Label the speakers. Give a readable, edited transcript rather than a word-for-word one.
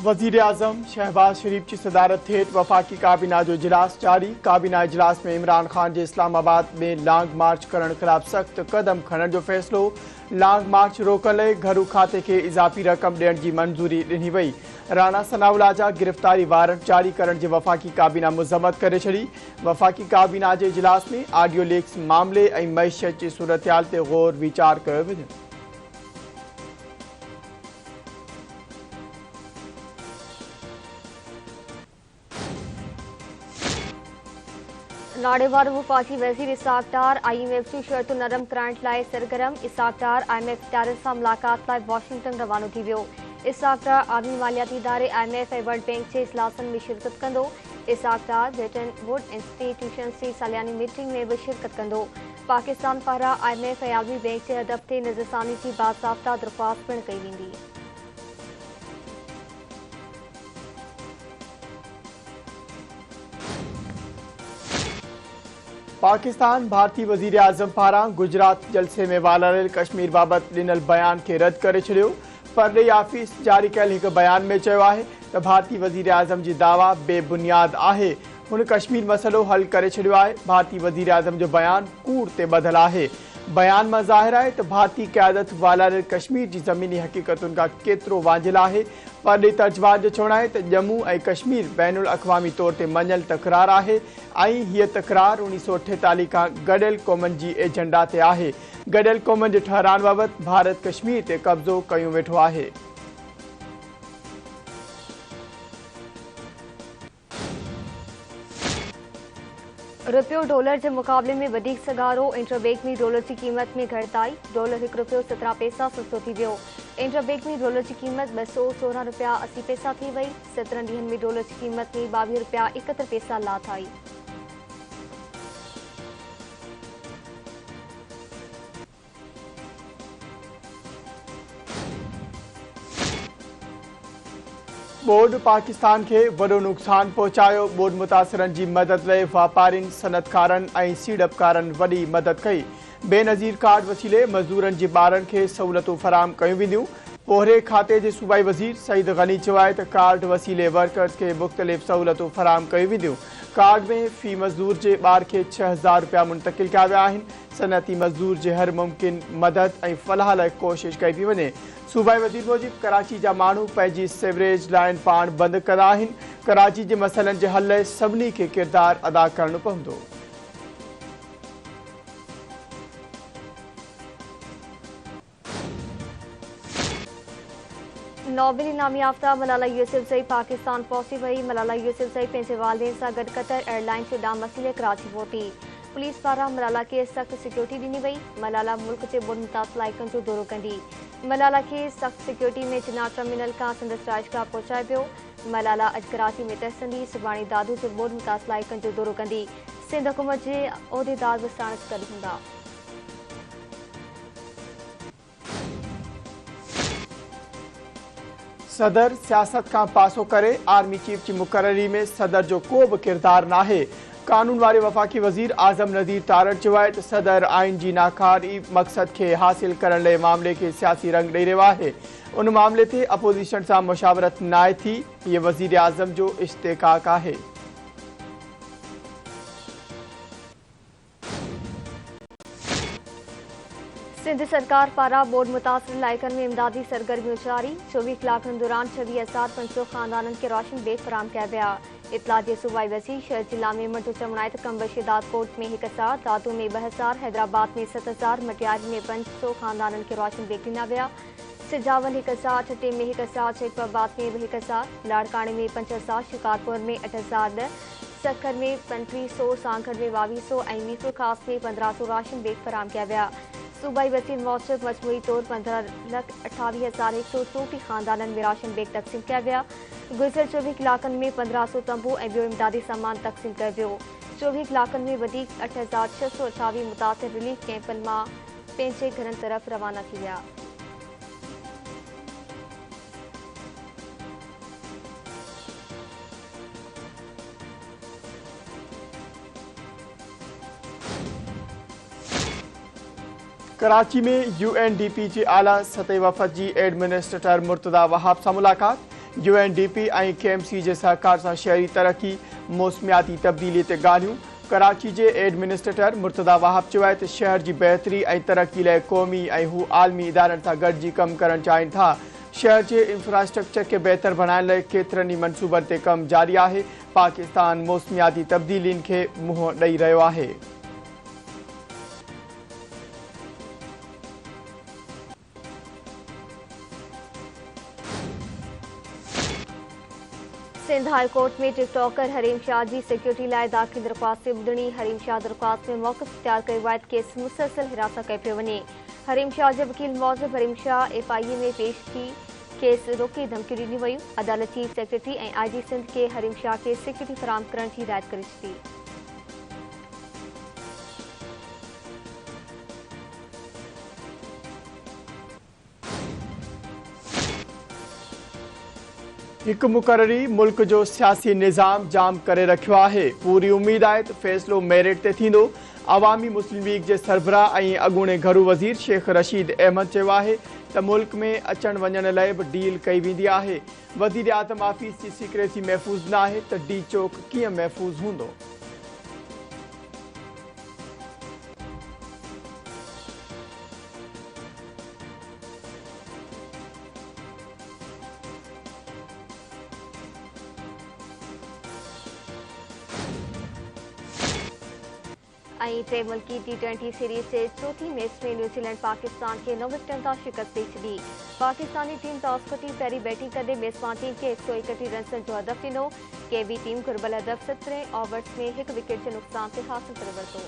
Speaker 1: वजीर आजम शहबाज शरीफ की सदारत हेठ वफाकी काबीना जो इजलास जारी। काबीना इजलास में इमरान खान के इस्लामाबाद में लॉन्ग मार्च करण खिलाफ सख्त कदम खणण जो फैसलो। लॉन्ग मार्च रोकण लाइ घरू खाते के इजाफी रक़म ॾियण की मंजूरी ॾिनी वई। राणा सनाउल्लाह जा गिरफ्तारी वारंट जारी करण की वफाकी काबीना मुज़म्मत करे छड़ी। वफाकी काबीना के इजलास में ऑडियो लीक्स मामले और मईशत की सूरतहाल ते गौर वीचार कयो वियो।
Speaker 2: नाड़ेवार वफाकी वज़ीर इसाक डार IMF की शर्तूं नरम करण लाइ सरगर्म। इसाक डार IMF इदारनि सां मुलाक़ात लाइ वॉशिंगटन रवानो थी वियो। इसाक डार आलमी मालियाती इदारे IMF ऐं वर्ल्ड बैंक जे इजलासनि में शिरकत कंदो। Ishaq Dar Bretton Wood institutions जी सालियानी मीटिंग में भी शिरकत कंदो। पाकिस्तान पारां IMF ऐं आलमी बैंक जे हदफ़ ते नज़रसानी जी बाज़ाब्ता दरख़्वास्त पिणु कई वेंदी।
Speaker 1: पाकिस्तान भारतीय वजीर आजम पारां गुजरात जलसे में वालारेल कश्मीर बाबत ॾिनल बयान के रद्द करे छॾियो। परॾेही ऑफिस जारी कयल हिक बयान में चयो आहे त भारतीय वजीर आजम जी दावा बेबुनियाद आहे। हुन कश्मीर मसलो हल करे छॾियो आहे। भारतीय वजीर आजम जो बयान कूड़ ते ॿधल आहे। बयान में ज़ाहिर है तो भारतीय क़यादत वालारेल कश्मीर की ज़मीनी हकीकतुन का केतरो वांझिल है। परॾेही तर्जमान जो चवणु आहे त जम्मू और कश्मीर बैनुल अक़वामी तौर ते मञल तकरार है। हीअ तकरार 1948 का गडियल क़ौमनि जी एजेंडा ते आहे। गडियल क़ौमनि जे ठहरान बाबत भारत कश्मीर ते कब्ज़ो कयूं वेठो आहे।
Speaker 2: रुपयो डॉलर के मुकाबले में वधीक सगारो। इंटरबैंक में डॉलर की कीमत में घटताई। डॉलर 1 रुपयो 17 पैसा सस्तो थी वियो। इंटरबैंक में डॉलर की कीमत 216 रुपया 80 पैसा थी वई। 17 ॾींहनि में डॉलर की कीमत में 22 रुपया 71 पैसा लाथ आई।
Speaker 1: बोर्ड पाकिस्तान के वडो नुकसान पहुंचायो। बोर्ड मुतासिरन की मदद लाइ वापारिन सनतकारन और सीड़पकारन वडी मदद कई। बेनज़ीर कार्ड वसीले मजदूरन जी ॿारनि खे सहूलतूं फराहम कयूं वेंदियूं। पोहरे खाते जे सूबाई वज़ीर सईद गनी चयो आहे त कार्ड वसीले वर्कर्स के मुख़्तलिफ़ सहूलतूं फराहम कयूं वेंदियूं। कार्ड में फी मजदूर के ॿार के 6000 रुपया मुंतकिल किया विया आहिनि। सनती मजदूर के हर मुमकिन मदद और फलाह लाइ कोशिश कई पई वञे। सूबाई वज़ीर मूजिब कराची जा माण्हू पंहिंजी सेवरेज लाइन पाण बंद कंदा आहिनि। कराची के मसइलनि के हल लाइ सभिनी खे किरदार अदा करणो पवंदो।
Speaker 2: नोबेल इनामी याफ्ता मलाला यूसुफज़ई पाकिस्तान पहुंची वई। मलाला यूसुफज़ई पंहिंजे वालिदैन सां गॾु क़तर एयरलाइंस जे ॾांहुं वसीले कराची पहुती। पुलिस पारां मलाला खे सख़्त सिक्योरिटी ॾिनी वई। मलाला मुल्क जे ॿियनि मुतासिर इलाइक़नि जो दौरो कंदी। मलाला खे सख़्त सिक्योरिटी में जिन्ना टर्मिनल खां संदसि रहाइशगाह पहुचाए वियो। मलाला अॼु कराची में तरसंदी। सुभाणे दादू जे ॿियनि मुतासिर इलाइक़नि जो दौरो कंदी। सिंध हुकूमत जे उहिदेदार बि साणुसि गॾु हूंदा।
Speaker 1: सदर सियासत का पासो करे। आर्मी चीफ की मुकर्ररी में सदर जो को भी किरदार नाहे। कानून वाले वफाकी वजीर आजम नज़ीर तारड़ चयो आहे त सदर आइन की नाकारी मकसद के हासिल करण लाइ मामले के सियासी रंग ॾेई रहियो आहे। उन मामले ते अपोजिशन सां मुशावरत नाहे थी। ये वजीर आजम जो इश्तिकाक आहे।
Speaker 2: सिंध सरकार पारां बोर्ड मुतासिर इलाइक़नि में इमदादी सरगर्मियों जारी। 24 कलाकनि दौरान 26,500 खानदाननि खे राशन बैग फराहम किया विया। इतला जे सूबाई वज़ीर शहर जिला में जो चवणु आहे त कंबश दादकोट में 1000, दादू में 2000, हैदराबाद में 7000, मटियारी में 500 खानदाननि खे राशन बैग ॾिना विया। सिजावल 1000, छटे में 1000, शेखबाबाद में 1000, लाड़काणे में 5000, शिकारपुर में 8000, सखर में 3500, सांगड़ में 2200 और मीरपुर खास में 1500 राशन बैग फराहम किया विया। सूबाई वज़ीर मूजिब मजमूई तौर 15,28,134 खानदाननि में राशन बैग तक़सीम किया विया। गुज़िरियल 24 कलाकनि में 1500 तंबू ऐं ॿियो इमदादी सामान तक़सीम कयो वियो। 24 कलाकनि में वधीक 8,628 मुतासिर रिलीफ कैंपनि मां पंहिंजे घरनि तरफ़ रवाना थी विया।
Speaker 1: कराची में UNDP की आला सतह वफ़द की एडमिनिस्ट्रेटर मुर्तदा वहाब से मुलाकात। UNDP ऐं KMC जे सहकार सां शहरी तरक़ी मौसमियाती तब्दीली ते ॻाल्हियूं। कराची जे एडमिनिस्ट्रेटर मुर्तदा वाहब चयो आहे त शहर जी बहितरी ऐं तरक़ी लाइ क़ौमी ऐं हू आलमी इदारनि सां गॾिजी कमु करणु चाहिनि था। शहर जे इंफ्रास्ट्रक्चर खे बहितर बणाइण लाइ केतिरनि ई मंसूबनि ते कमु जारी आहे। पाकिस्तान मौसमियाती तब्दीलियुनि खे मुंहुं ॾेई रहियो आहे।
Speaker 2: सिंध हाई कोर्ट में टिकटॉकर हरीम शाह जी सिक्योरिटी लाइ दाख़िल दरख़्वास्त ॿुधणी। हरीम शाह दरख़्वास्त में मौक़िफ़ इख्तियार कयो आहे त केस मुसलसल हिरासत कयो पियो वञे। हरीम शाह जे वकील मूजिब हरीम शाह FIA में पेश थी केस रोके धमकियूं ॾिनियूं वयूं। अदालत चीफ सेक्रेटरी ऐं IG सिंध खे हरीम शाह खे सिक्योरिटी फराहम करण जी हिदायत करे छॾी।
Speaker 1: हिकु मुक़ररी मुल्क जो सियासी निज़ाम जाम करे रखियो आहे। पूरी उम्मीद आहे त फ़ैसिलो मेरिट ते थींदो। अवामी मुस्लिम लीग जे सरबराह ऐं अॻूणे घरू वज़ीर शेख रशीद अहमद चयो आहे त मुल्क में अचण वञण लाइ बि डील कई वेंदी आहे। वज़ीर आज़म ऑफिस जी सीक्रेसी महफ़ूज़ न आहे त D चौक कीअं महफ़ूज़ हूंदो।
Speaker 2: टे मुल्की T20 सीरीज़ जे चौथी मैच में न्यूज़ीलैंड पाकिस्तान खे 9 विकेटनि तां शिकस्त ॾेई छॾी। पाकिस्तानी टीम टॉस खटी पहिरीं बैटिंग कंदे मेज़बान टीम खे 131 रननि जो हदफ़ ॾिनो। के बि टीम घुर्बल हदफ़ 17 ओवर्स में 1 विकेट जे नुक़सान ते हासिल करे वरितो।